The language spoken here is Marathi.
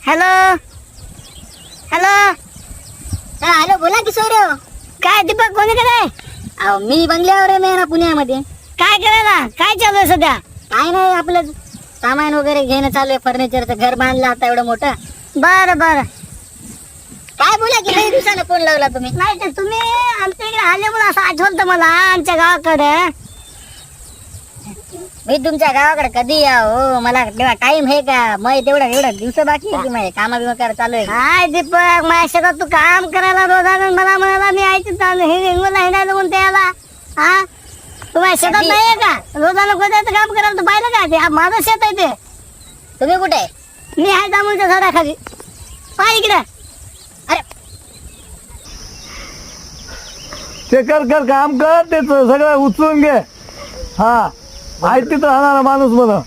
हॅलो हॅलो हॅलो बोला किशोर हो. काय दीपक कोणी काय? अहो मी बंगल्यावर आहे ना पुण्यामध्ये. काय करायला काय चालू आहे सध्या? काय नाही आपलं सामान वगैरे घेणं चालू आहे. फर्निचरचं घर बांधलं आता एवढं मोठं. बरं बरं. काय बोला की लई दिवसानं फोन लावला तुम्ही. नाही तर तुम्ही आमच्या इकडे आले म्हणून असं आठवलं मला आमच्या गावाकडे. मी तुमच्या गावाकडे कधी या हो. मला तेव्हा टाइम आहे का? मग एवढं दिवस बाकी आहे की मग कामा बिमा करायला चालू आहे. काय दीपक माझ्या शेतात तू काम करायला रोजानं मला म्हणाला मी आयची हिंगोला हिंडायला म्हणून त्याला. हा तू माझ्या शेतात कधी? नाहीये का? रोजानं कोणाचं काम करायला तू पाहिलं का? ते माझं शेत आहे ते. तुम्ही कुठे? मी आहे जांभूळच्या झाडाखाली. पाय इकडे. अरे ते कर काम कर ते सगळं उचलून घे. हा माहिती तर राहणार माणूस मला.